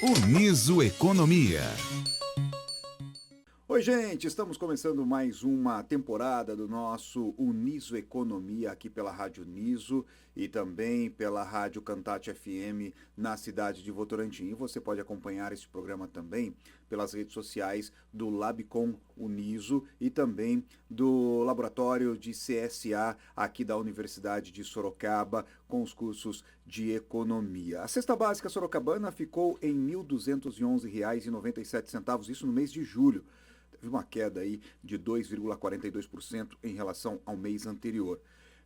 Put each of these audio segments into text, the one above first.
Uniso Economia. Oi, gente, estamos começando mais uma temporada do nosso Uniso Economia aqui pela Rádio Uniso e também pela Rádio Cantate FM na cidade de Votorantim. E você pode acompanhar esse programa também pelas redes sociais do Labcom Uniso e também do Laboratório de CSA aqui da Universidade de Sorocaba com os cursos de Economia. A cesta básica sorocabana ficou em R$ 1.211,97, isso no mês de julho. Teve uma queda aí de 2,42% em relação ao mês anterior.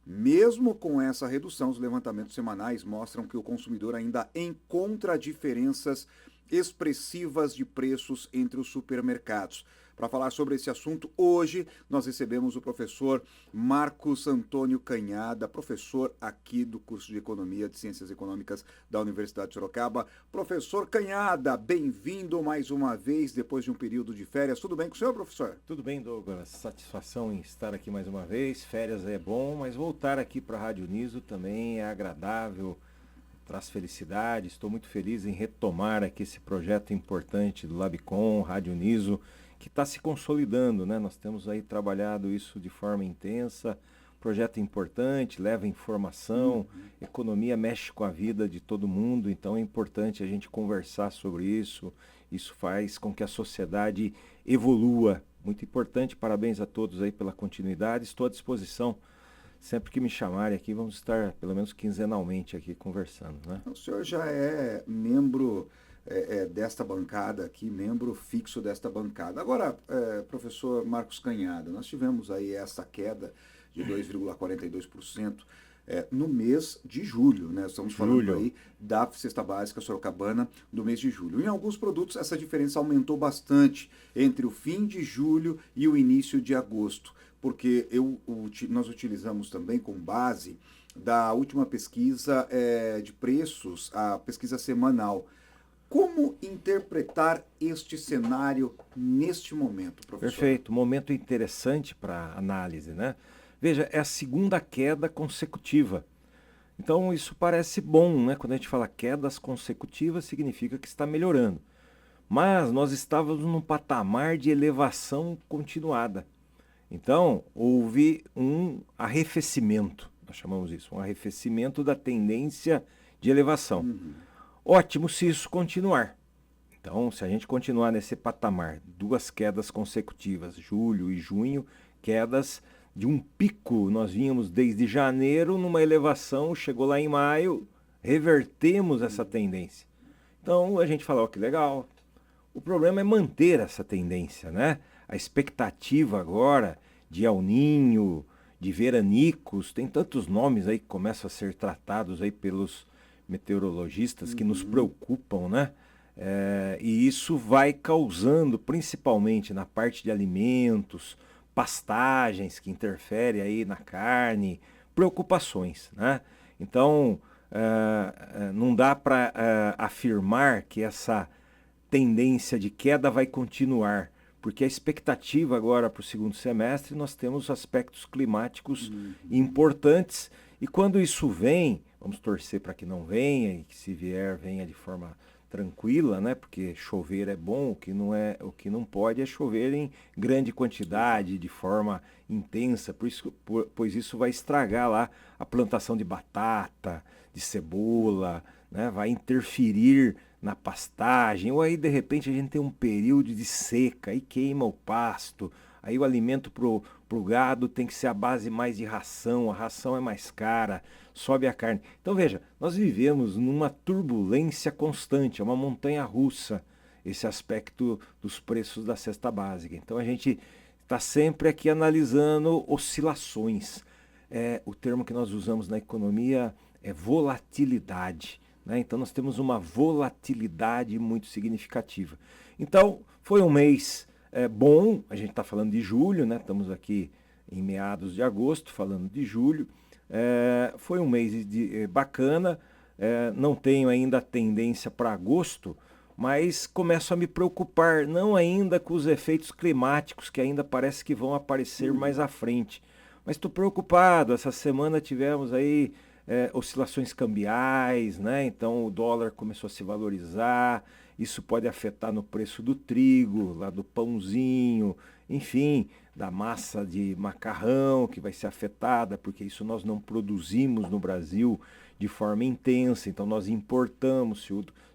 Mesmo com essa redução, os levantamentos semanais mostram que o consumidor ainda encontra diferenças expressivas de preços entre os supermercados. Para falar sobre esse assunto, hoje nós recebemos o professor Marcos Antônio Canhada, professor aqui do curso de Economia de Ciências Econômicas da Universidade de Sorocaba. Professor Canhada, bem-vindo mais uma vez depois de um período de férias. Tudo bem com o senhor, professor? Tudo bem, Douglas. Satisfação em estar aqui mais uma vez. Férias é bom, mas voltar aqui para a Rádio Uniso também é agradável, traz felicidade. Estou muito feliz em retomar aqui esse projeto importante do Labcom, Rádio Uniso, que está se consolidando, né? Nós temos aí trabalhado isso de forma intensa, projeto importante, leva informação, economia mexe com a vida de todo mundo, então é importante a gente conversar sobre isso, isso faz com que a sociedade evolua, muito importante, parabéns a todos aí pela continuidade, estou à disposição, sempre que me chamarem aqui, vamos estar pelo menos quinzenalmente aqui conversando, né? O senhor já é membro desta bancada aqui, membro fixo desta bancada. Agora, professor Marcos Canhada, nós tivemos aí essa queda de 2,42% no mês de julho, né? Estamos falando aí da cesta básica sorocabana do mês de julho. Em alguns produtos, essa diferença aumentou bastante entre o fim de julho e o início de agosto, porque nós utilizamos também como base da última pesquisa de preços, a pesquisa semanal. Como interpretar este cenário neste momento, professor? Perfeito, momento interessante para análise, né? Veja, é a segunda queda consecutiva. Então isso parece bom, né? Quando a gente fala quedas consecutivas, significa que está melhorando. Mas nós estávamos num patamar de elevação continuada. Então houve um arrefecimento, nós chamamos isso, um arrefecimento da tendência de elevação. Ótimo se isso continuar. Então, se a gente continuar nesse patamar, duas quedas consecutivas, julho e junho, quedas de um pico, nós vínhamos desde janeiro numa elevação, chegou lá em maio, revertemos essa tendência. Então, a gente fala, ó, que legal. O problema é manter essa tendência, né? A expectativa agora de El Niño, de veranicos, tem tantos nomes aí que começam a ser tratados aí pelos meteorologistas que nos preocupam, né? E isso vai causando, principalmente na parte de alimentos, pastagens que interferem aí na carne, preocupações, né? Então, não dá para afirmar que essa tendência de queda vai continuar, porque a expectativa agora para o segundo semestre nós temos aspectos climáticos importantes e quando isso vem, vamos torcer para que não venha e que se vier venha de forma tranquila, né? Porque chover é bom, o que não pode é chover em grande quantidade, de forma intensa, pois isso vai estragar lá a plantação de batata, de cebola, né? Vai interferir na pastagem, ou aí de repente a gente tem um período de seca, aí queima o pasto, aí o alimento pro gado tem que ser a base mais de ração, a ração é mais cara, sobe a carne. Então veja, nós vivemos numa turbulência constante, é uma montanha russa, esse aspecto dos preços da cesta básica. Então a gente está sempre aqui analisando oscilações. O termo que nós usamos na economia é volatilidade. Então nós temos uma volatilidade muito significativa. Então foi um mês bom, a gente está falando de julho, né? Estamos aqui em meados de agosto, falando de julho. Foi um mês bacana, não tenho ainda a tendência para agosto, mas começo a me preocupar, não ainda com os efeitos climáticos que ainda parece que vão aparecer mais à frente. Mas estou preocupado, essa semana tivemos aí oscilações cambiais, né? Então o dólar começou a se valorizar, isso pode afetar no preço do trigo, lá do pãozinho, enfim, da massa de macarrão que vai ser afetada, porque isso nós não produzimos no Brasil de forma intensa, então nós importamos,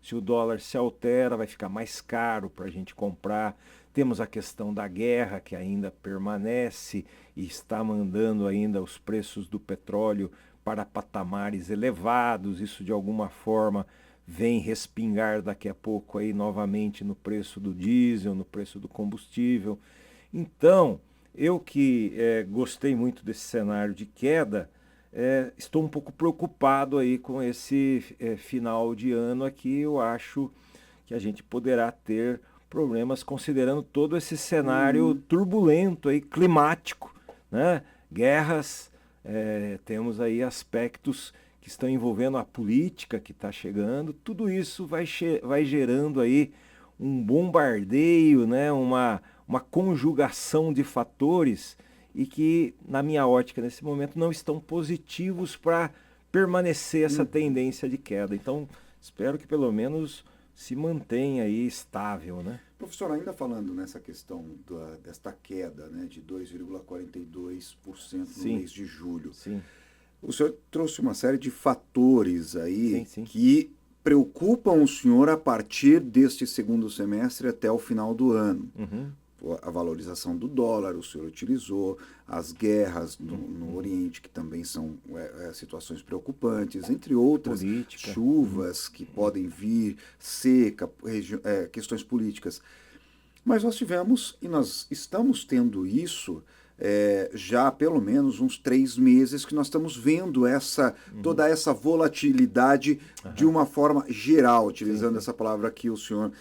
se o dólar se altera, vai ficar mais caro para a gente comprar. Temos a questão da guerra que ainda permanece e está mandando ainda os preços do petróleo para patamares elevados, isso de alguma forma vem respingar daqui a pouco aí novamente no preço do diesel, no preço do combustível. Então, eu que gostei muito desse cenário de queda, estou um pouco preocupado aí com esse final de ano aqui. Eu acho que a gente poderá ter problemas considerando todo esse cenário turbulento aí, climático, né? Guerras, temos aí aspectos que estão envolvendo a política que está chegando, tudo isso vai gerando aí um bombardeio, né? Uma conjugação de fatores e que, na minha ótica, nesse momento, não estão positivos para permanecer essa tendência de queda. Então, espero que pelo menos se mantenha aí estável, né? Professor, ainda falando nessa questão desta queda, né, de 2,42% no mês de julho, sim. O senhor trouxe uma série de fatores aí Sim. que preocupam o senhor a partir deste segundo semestre até o final do ano. Uhum. A valorização do dólar, o senhor utilizou, as guerras no Oriente, que também são situações preocupantes, entre outras, Política. chuvas que podem vir, seca, questões políticas. Mas nós tivemos, e nós estamos tendo isso já há pelo menos uns 3 meses que nós estamos vendo toda essa volatilidade de uma forma geral, utilizando essa palavra que o senhor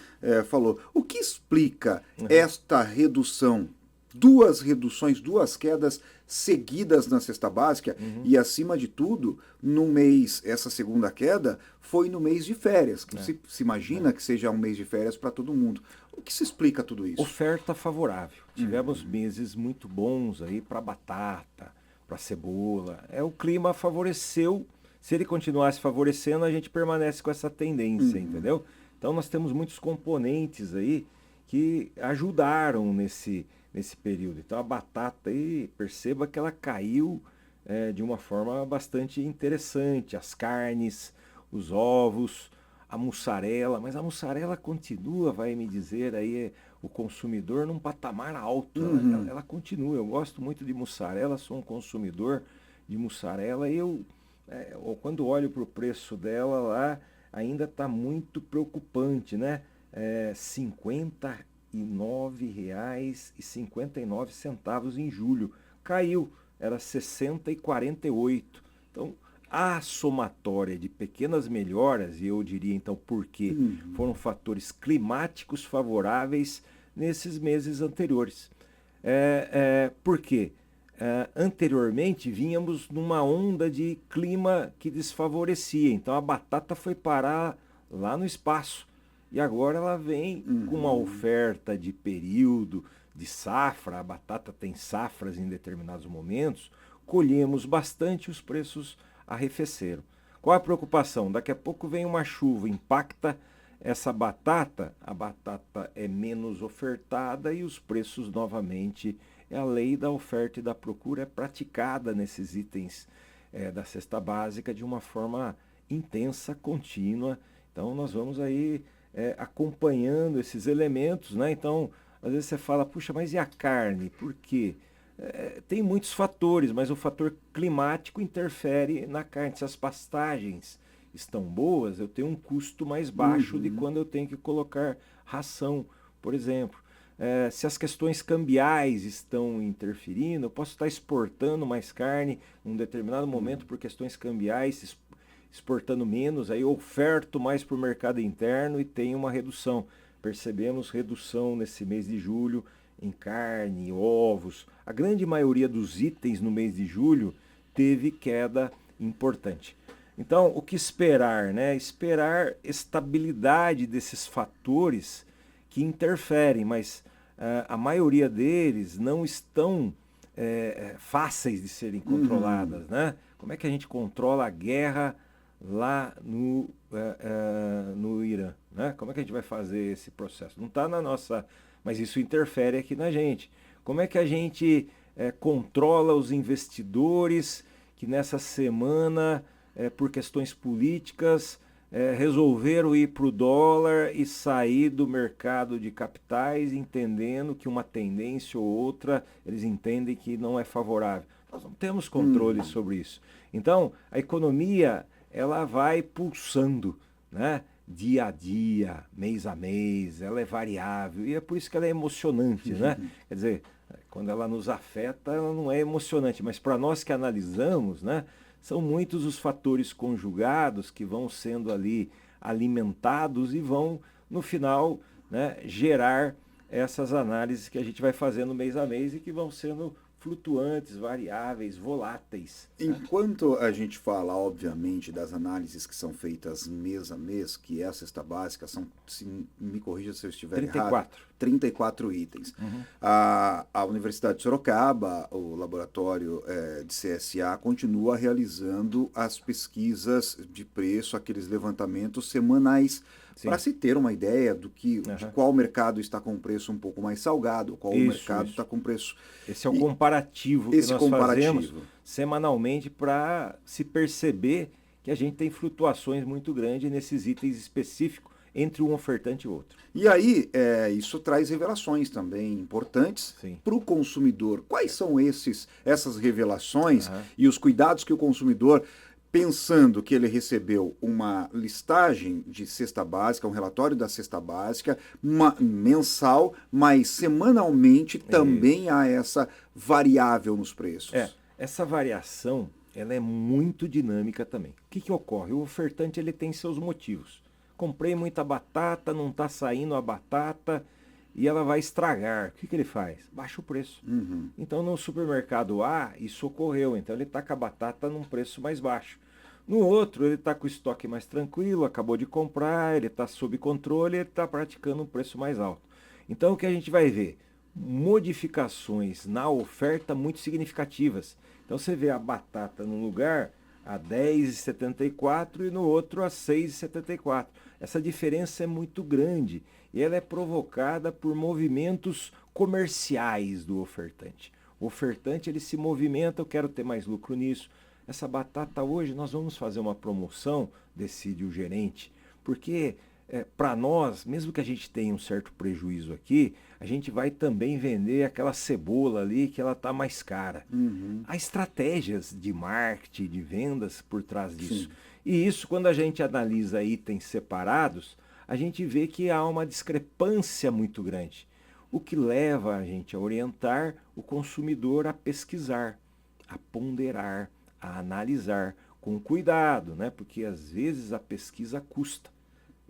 falou. O que explica esta redução? Duas reduções, 2 quedas seguidas na cesta básica e, acima de tudo, no mês, essa segunda queda foi no mês de férias, que se imagina que seja um mês de férias para todo mundo. O que se explica tudo isso? Oferta favorável. Tivemos meses muito bons aí para batata, para cebola. O clima favoreceu. Se ele continuasse favorecendo, a gente permanece com essa tendência, entendeu? Então nós temos muitos componentes aí que ajudaram nesse período. Então a batata aí, perceba que ela caiu de uma forma bastante interessante. As carnes, os ovos, a mussarela, mas a mussarela continua, vai me dizer aí, o consumidor num patamar alto. Ela continua. Eu gosto muito de mussarela, sou um consumidor de mussarela e quando olho para o preço dela lá, ainda está muito preocupante, né? R$ 59,59 em julho. Caiu, era 60,48. Então, a somatória de pequenas melhoras, e eu diria então por quê? Foram fatores climáticos favoráveis nesses meses anteriores. Por quê? Anteriormente vínhamos numa onda de clima que desfavorecia, então a batata foi parar lá no espaço e agora ela vem com uma oferta de período, de safra. A batata tem safras em determinados momentos, colhemos bastante, os preços arrefeceram. Qual a preocupação? Daqui a pouco vem uma chuva, impacta essa batata, a batata é menos ofertada e os preços novamente. A lei da oferta e da procura é praticada nesses itens da cesta básica de uma forma intensa, contínua. Então nós vamos aí acompanhando esses elementos, né? Então, às vezes você fala, puxa, mas e a carne? Por quê? Tem muitos fatores, mas o fator climático interfere na carne. Se as pastagens estão boas, eu tenho um custo mais baixo de quando eu tenho que colocar ração, por exemplo. Se as questões cambiais estão interferindo, eu posso estar exportando mais carne num determinado momento por questões cambiais, exportando menos, aí eu oferto mais para o mercado interno e tenho uma redução. Percebemos redução nesse mês de julho em carne, ovos. A grande maioria dos itens no mês de julho teve queda importante. Então, o que esperar, né? Esperar estabilidade desses fatores que interferem, mas a maioria deles não estão fáceis de serem controladas, né? Como é que a gente controla a guerra lá no Irã, né? Como é que a gente vai fazer esse processo? Não está na nossa... Mas isso interfere aqui na gente. Como é que a gente controla os investidores que nessa semana, por questões políticas, resolveram ir para o dólar e sair do mercado de capitais, entendendo que uma tendência ou outra, eles entendem que não é favorável. Nós não temos controle sobre isso. Então, a economia, ela vai pulsando, né? Dia a dia, mês a mês, ela é variável e é por isso que ela é emocionante, né? Quer dizer, quando ela nos afeta, ela não é emocionante, mas para nós que analisamos, né, são muitos os fatores conjugados que vão sendo ali alimentados e vão, no final, né, gerar essas análises que a gente vai fazendo mês a mês e que vão sendo flutuantes, variáveis, voláteis. Enquanto a gente fala, obviamente, das análises que são feitas mês a mês, que é a cesta básica, são, se me corrija se eu estiver 34. errado, 34 itens. A Universidade de Sorocaba, o laboratório de CSA, continua realizando as pesquisas de preço, aqueles levantamentos semanais, para se ter uma ideia de qual mercado está com preço um pouco mais salgado, qual mercado está com preço... Esse é o comparativo que nós fazemos semanalmente para se perceber que a gente tem flutuações muito grandes nesses itens específicos entre um ofertante e outro. E aí, isso traz revelações também importantes para o consumidor. Quais são essas revelações e os cuidados que o consumidor... pensando que ele recebeu uma listagem de cesta básica, um relatório da cesta básica, mensal, mas semanalmente também há essa variável nos preços. Essa variação, ela é muito dinâmica também. O que ocorre? O ofertante ele tem seus motivos. Comprei muita batata, não está saindo a batata e ela vai estragar. O que ele faz? Baixa o preço. Então no supermercado A, isso ocorreu. Então ele está com a batata num preço mais baixo. No outro, ele está com o estoque mais tranquilo, acabou de comprar, ele está sob controle, ele está praticando um preço mais alto. Então o que a gente vai ver? Modificações na oferta muito significativas. Então você vê a batata num lugar a R$ 10,74 e no outro a R$ 6,74. Essa diferença é muito grande e ela é provocada por movimentos comerciais do ofertante. O ofertante ele se movimenta, eu quero ter mais lucro nisso. Essa batata hoje nós vamos fazer uma promoção, decide o gerente, porque para nós, mesmo que a gente tenha um certo prejuízo aqui, a gente vai também vender aquela cebola ali que ela está mais cara. Há estratégias de marketing, de vendas por trás disso. E isso, quando a gente analisa itens separados, a gente vê que há uma discrepância muito grande, o que leva a gente a orientar o consumidor a pesquisar, a ponderar, a analisar com cuidado, né? Porque às vezes a pesquisa custa.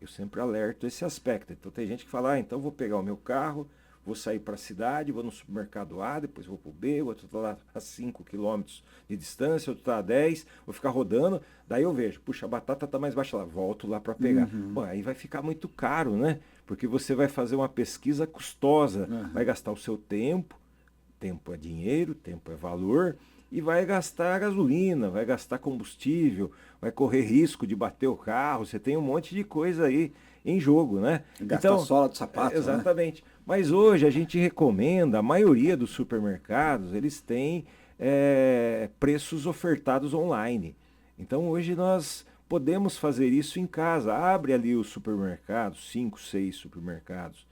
Eu sempre alerto esse aspecto. Então tem gente que fala, então vou pegar o meu carro, vou sair para a cidade, vou no supermercado A, depois vou para o B, o outro está lá a 5 quilômetros de distância, outro está a 10, vou ficar rodando, daí eu vejo, puxa, a batata está mais baixa lá, volto lá para pegar. Bom, aí vai ficar muito caro, né? Porque você vai fazer uma pesquisa custosa, vai gastar o seu tempo é dinheiro, tempo é valor, e vai gastar gasolina, vai gastar combustível, vai correr risco de bater o carro, você tem um monte de coisa aí em jogo, né? Gastar sola do sapato, exatamente. Né? Mas hoje a gente recomenda, a maioria dos supermercados, eles têm preços ofertados online. Então hoje nós podemos fazer isso em casa. Abre ali os supermercados, 5, 6 supermercados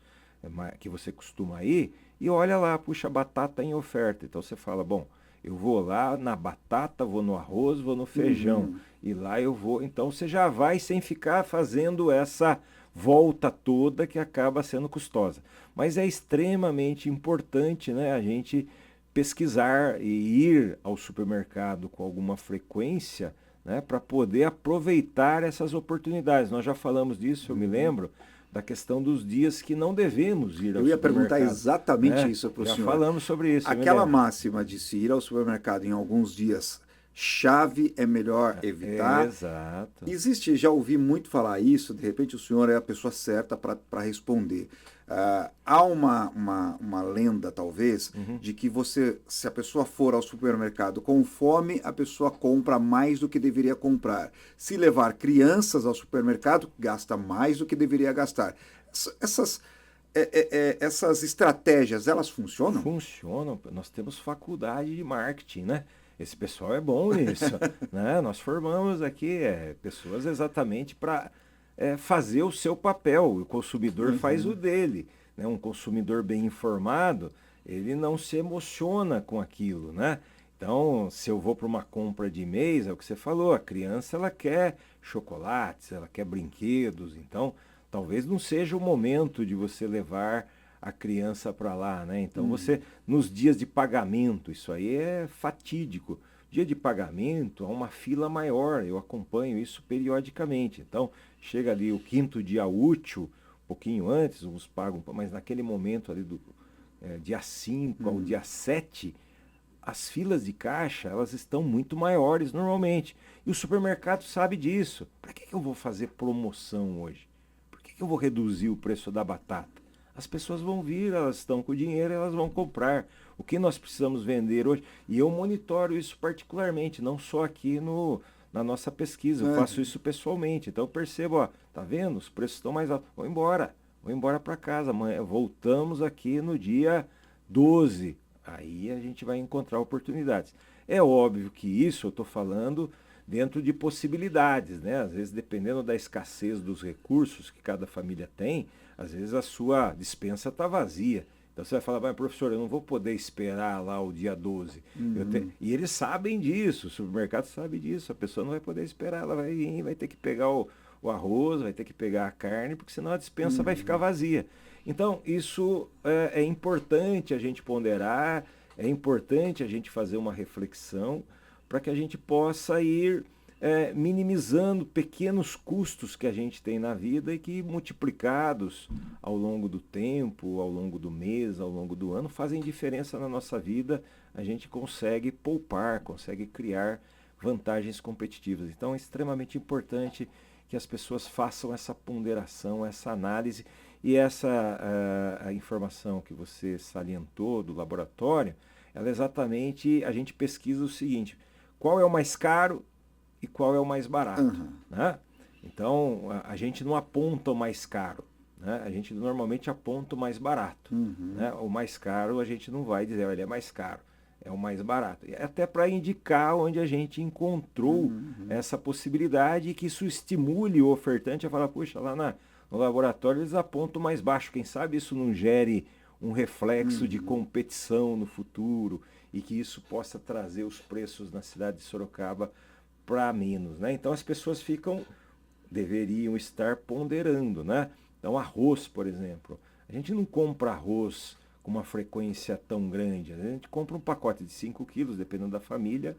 que você costuma ir, e olha lá, puxa, batata em oferta. Então você fala, bom, eu vou lá na batata, vou no arroz, vou no feijão. E lá eu vou. Então você já vai sem ficar fazendo essa volta toda que acaba sendo custosa. Mas é extremamente importante, né, a gente pesquisar e ir ao supermercado com alguma frequência, né, para poder aproveitar essas oportunidades. Nós já falamos disso, eu me lembro, da questão dos dias que não devemos ir ao supermercado. Eu ia perguntar exatamente isso para o senhor. Já falamos sobre isso. Aquela máxima de se ir ao supermercado em alguns dias chave é melhor evitar. Exato. Existe, já ouvi muito falar isso, de repente o senhor é a pessoa certa para responder. Há uma lenda, talvez, de que se a pessoa for ao supermercado com fome, a pessoa compra mais do que deveria comprar. Se levar crianças ao supermercado, gasta mais do que deveria gastar. Essas estratégias, elas funcionam? Funcionam. Nós temos faculdade de marketing, né? Esse pessoal é bom nisso, né? Nós formamos aqui pessoas exatamente para fazer o seu papel. O consumidor faz o dele, né? Um consumidor bem informado, ele não se emociona com aquilo, né? Então, se eu vou para uma compra de mês, é o que você falou, a criança ela quer chocolates, ela quer brinquedos, então talvez não seja o momento de você levar a criança para lá, né? Então nos dias de pagamento, isso aí é fatídico. Dia de pagamento, há uma fila maior, eu acompanho isso periodicamente. Então, chega ali o 5º dia útil, um pouquinho antes, uns pagam, mas naquele momento ali do dia 5 ao dia 7, as filas de caixa, elas estão muito maiores normalmente. E o supermercado sabe disso. Para que eu vou fazer promoção hoje? Por que eu vou reduzir o preço da batata? As pessoas vão vir, elas estão com dinheiro, elas vão comprar. O que nós precisamos vender hoje? E eu monitoro isso particularmente, não só aqui na nossa pesquisa, eu faço isso pessoalmente. Então eu percebo, ó, tá vendo? Os preços estão mais altos. Vou embora para casa. Amanhã voltamos aqui no dia 12. Aí a gente vai encontrar oportunidades. É óbvio que isso eu estou falando dentro de possibilidades, né? Às vezes, dependendo da escassez dos recursos que cada família tem, às vezes a sua despensa está vazia. Então você vai falar, mas professor, eu não vou poder esperar lá o dia 12. E eles sabem disso, o supermercado sabe disso, a pessoa não vai poder esperar, ela vai vir, vai ter que pegar o arroz, vai ter que pegar a carne, porque senão a despensa vai ficar vazia. Então, isso é importante a gente ponderar, é importante a gente fazer uma reflexão para que a gente possa ir minimizando pequenos custos que a gente tem na vida e que, multiplicados ao longo do tempo, ao longo do mês, ao longo do ano, fazem diferença na nossa vida. A gente consegue poupar, consegue criar vantagens competitivas. Então, é extremamente importante que as pessoas façam essa ponderação, essa análise. E a informação que você salientou do laboratório, ela exatamente, a gente pesquisa o seguinte: qual é o mais caro e qual é o mais barato, né? Então, a gente não aponta o mais caro, né? A gente normalmente aponta o mais barato, né? O mais caro a gente não vai dizer, ele é mais caro, é o mais barato. E até para indicar onde a gente encontrou essa possibilidade e que isso estimule o ofertante a falar, puxa, lá no laboratório eles apontam mais baixo. Quem sabe isso não gere um reflexo de competição no futuro e que isso possa trazer os preços na cidade de Sorocaba para menos, né? Então as pessoas deveriam estar ponderando, né? Então arroz, por exemplo, a gente não compra arroz com uma frequência tão grande, a gente compra um pacote de 5 quilos, dependendo da família,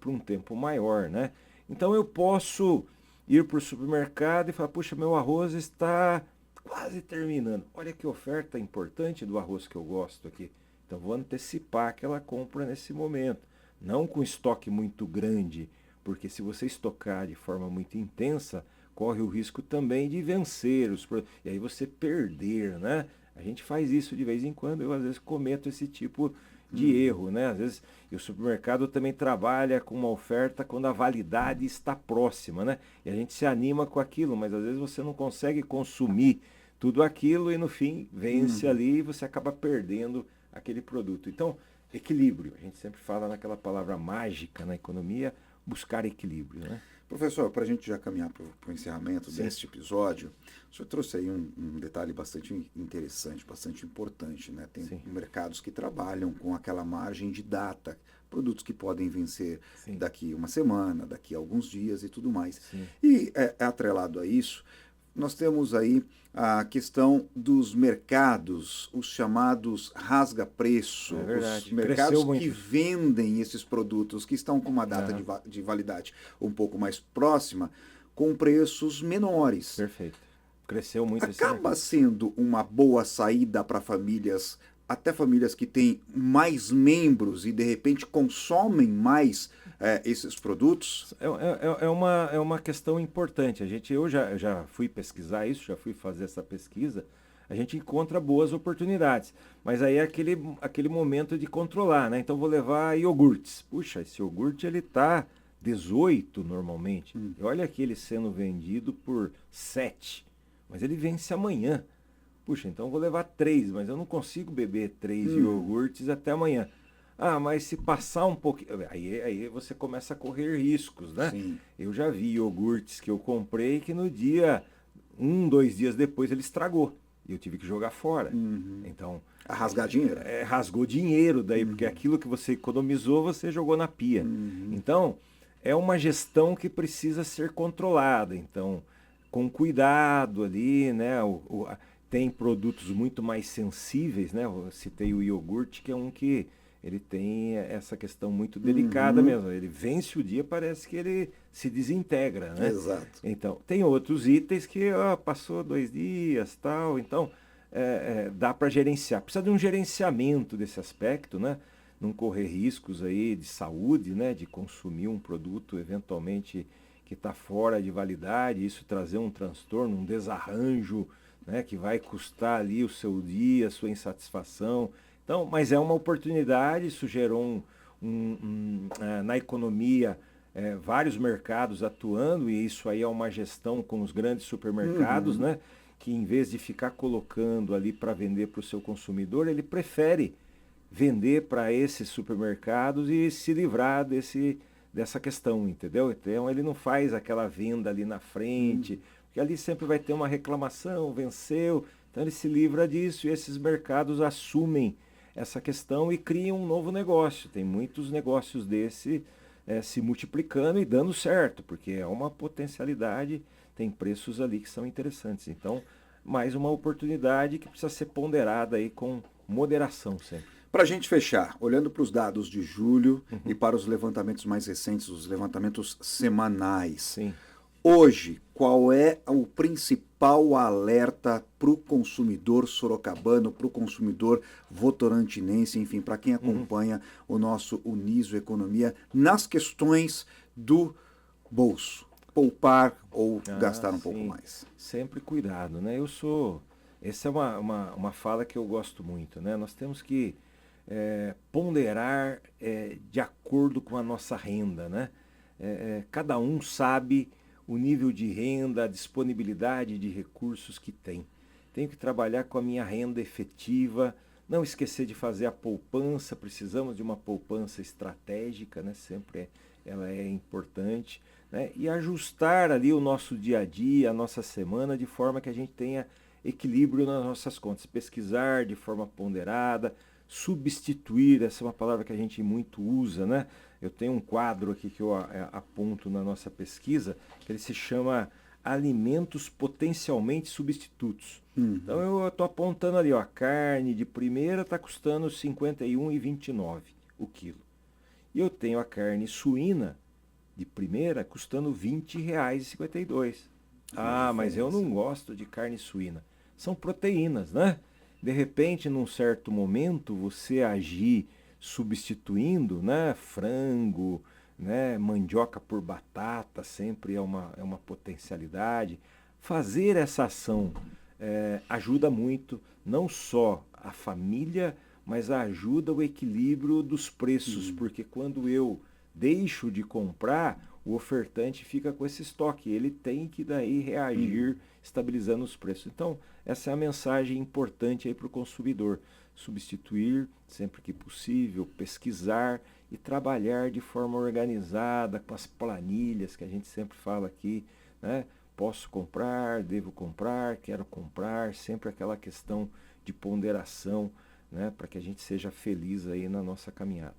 para um tempo maior, né? Então eu posso ir para o supermercado e falar, puxa, meu arroz está quase terminando. Olha que oferta importante do arroz que eu gosto aqui. Então vou antecipar aquela compra nesse momento. Não com estoque muito grande, porque se você estocar de forma muito intensa, corre o risco também de vencer os produtos. E aí você perder, né? A gente faz isso de vez em quando, eu às vezes cometo esse tipo de erro, né? Às vezes, e o supermercado também trabalha com uma oferta quando a validade está próxima, né? E a gente se anima com aquilo, mas às vezes você não consegue consumir tudo aquilo e no fim vence ali e você acaba perdendo aquele produto. Então, equilíbrio. A gente sempre fala naquela palavra mágica na economia, buscar equilíbrio, né? Professor, para a gente já caminhar para o encerramento deste episódio, o senhor trouxe aí um detalhe bastante interessante, bastante importante, né? Tem mercados que trabalham com aquela margem de data, produtos que podem vencer daqui uma semana, daqui a alguns dias e tudo mais. E atrelado a isso, nós temos aí a questão dos mercados, os chamados rasga-preço, os mercados que vendem esses produtos que estão com uma data de validade um pouco mais próxima, com preços menores. Perfeito. Cresceu muito esse mercado. Acaba sendo uma boa saída para famílias, até famílias que têm mais membros e de repente consomem mais esses produtos? É uma questão importante. Eu já fui pesquisar isso, já fui fazer essa pesquisa. A gente encontra boas oportunidades. Mas aí é aquele momento de controlar, né? Então vou levar iogurtes. Puxa, esse iogurte ele tá 18 normalmente. E olha aqui ele sendo vendido por 7. Mas ele vence amanhã. Puxa, então vou levar 3, mas eu não consigo beber 3 iogurtes até amanhã. Ah, mas se passar um pouquinho. Aí você começa a correr riscos, né? Sim. Eu já vi iogurtes que eu comprei que no dia, 2 dias depois ele estragou. E eu tive que jogar fora. Então. A rasgar dinheiro? Rasgou dinheiro daí, porque aquilo que você economizou, você jogou na pia. Então, é uma gestão que precisa ser controlada. Então, com cuidado ali, né? Tem produtos muito mais sensíveis, né? Eu citei o iogurte, que é um que ele tem essa questão muito delicada mesmo. Ele vence o dia, parece que ele se desintegra, né? Exato. Então, tem outros itens que passou 2 dias, tal. Então, dá para gerenciar. Precisa de um gerenciamento desse aspecto, né? Não correr riscos aí de saúde, né? De consumir um produto eventualmente que está fora de validade, isso trazer um transtorno, um desarranjo, né, que vai custar ali o seu dia, a sua insatisfação. Então, mas é uma oportunidade, isso gerou na economia vários mercados atuando, e isso aí é uma gestão com os grandes supermercados, né, que em vez de ficar colocando ali para vender para o seu consumidor, ele prefere vender para esses supermercados e se livrar dessa questão, entendeu? Então ele não faz aquela venda ali na frente, porque ali sempre vai ter uma reclamação, venceu, então ele se livra disso e esses mercados assumem essa questão e criam um novo negócio. Tem muitos negócios desse se multiplicando e dando certo, porque é uma potencialidade, tem preços ali que são interessantes. Então, mais uma oportunidade que precisa ser ponderada aí com moderação sempre. Para a gente fechar, olhando para os dados de julho e para os levantamentos mais recentes, os levantamentos semanais. Sim. Hoje, qual é o principal alerta para o consumidor sorocabano, para o consumidor votorantinense, enfim, para quem acompanha o nosso Uniso Economia nas questões do bolso? Poupar ou gastar um pouco mais? Sempre cuidado, né? Essa é uma fala que eu gosto muito, né? Nós temos que ponderar de acordo com a nossa renda, né? Cada um sabe o nível de renda, a disponibilidade de recursos que tem. Tenho que trabalhar com a minha renda efetiva, não esquecer de fazer a poupança, precisamos de uma poupança estratégica, né? Sempre ela é importante, né? E ajustar ali o nosso dia a dia, a nossa semana, de forma que a gente tenha equilíbrio nas nossas contas. Pesquisar de forma ponderada, substituir, essa é uma palavra que a gente muito usa, né? Eu tenho um quadro aqui que eu aponto na nossa pesquisa, que ele se chama alimentos potencialmente substitutos. Então eu estou apontando ali, a carne de primeira está custando R$ 51,29 o quilo. E eu tenho a carne suína de primeira custando R$ 20,52. Mas eu não gosto de carne suína. São proteínas, né? De repente, num certo momento, você agir substituindo, né, frango, né, mandioca por batata, sempre é uma potencialidade. Fazer essa ação ajuda muito, não só a família, mas ajuda o equilíbrio dos preços, porque quando eu deixo de comprar, o ofertante fica com esse estoque, ele tem que daí reagir estabilizando os preços. Então, essa é a mensagem importante aí para o consumidor. Substituir sempre que possível, pesquisar e trabalhar de forma organizada, com as planilhas que a gente sempre fala aqui, né? Posso comprar, devo comprar, quero comprar, sempre aquela questão de ponderação, né? Para que a gente seja feliz aí na nossa caminhada.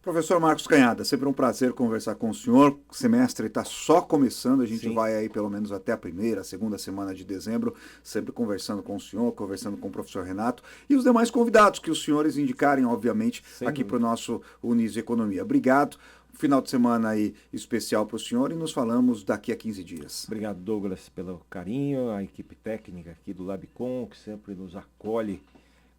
Professor Marcos Canhada, sempre um prazer conversar com o senhor. O semestre está só começando, a gente vai aí pelo menos até a primeira, segunda semana de dezembro, sempre conversando com o senhor, conversando com o professor Renato e os demais convidados que os senhores indicarem, obviamente, aqui para o nosso Uniso Economia. Obrigado. Final de semana aí especial para o senhor e nos falamos daqui a 15 dias. Obrigado, Douglas, pelo carinho, a equipe técnica aqui do Labicom, que sempre nos acolhe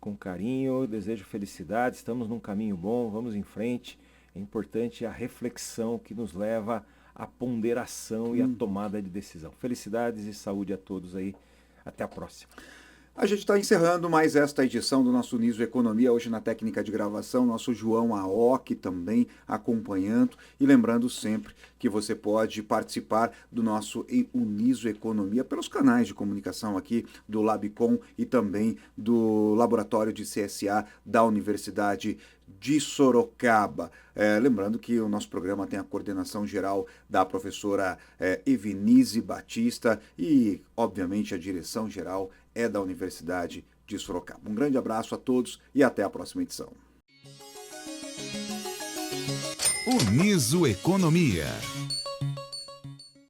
com carinho. Eu desejo felicidade, estamos num caminho bom, vamos em frente. É importante a reflexão que nos leva à ponderação e à tomada de decisão. Felicidades e saúde a todos aí. Até a próxima. A gente está encerrando mais esta edição do nosso Niso Economia, hoje na técnica de gravação, nosso João Aoki também acompanhando, e lembrando sempre que você pode participar do nosso Niso Economia pelos canais de comunicação aqui do Labicom e também do Laboratório de CSA da Universidade de Sorocaba. Lembrando que o nosso programa tem a coordenação geral da professora Evenise Batista e, obviamente, a direção geral é da Universidade de Sorocaba. Um grande abraço a todos e até a próxima edição. Niso Economia.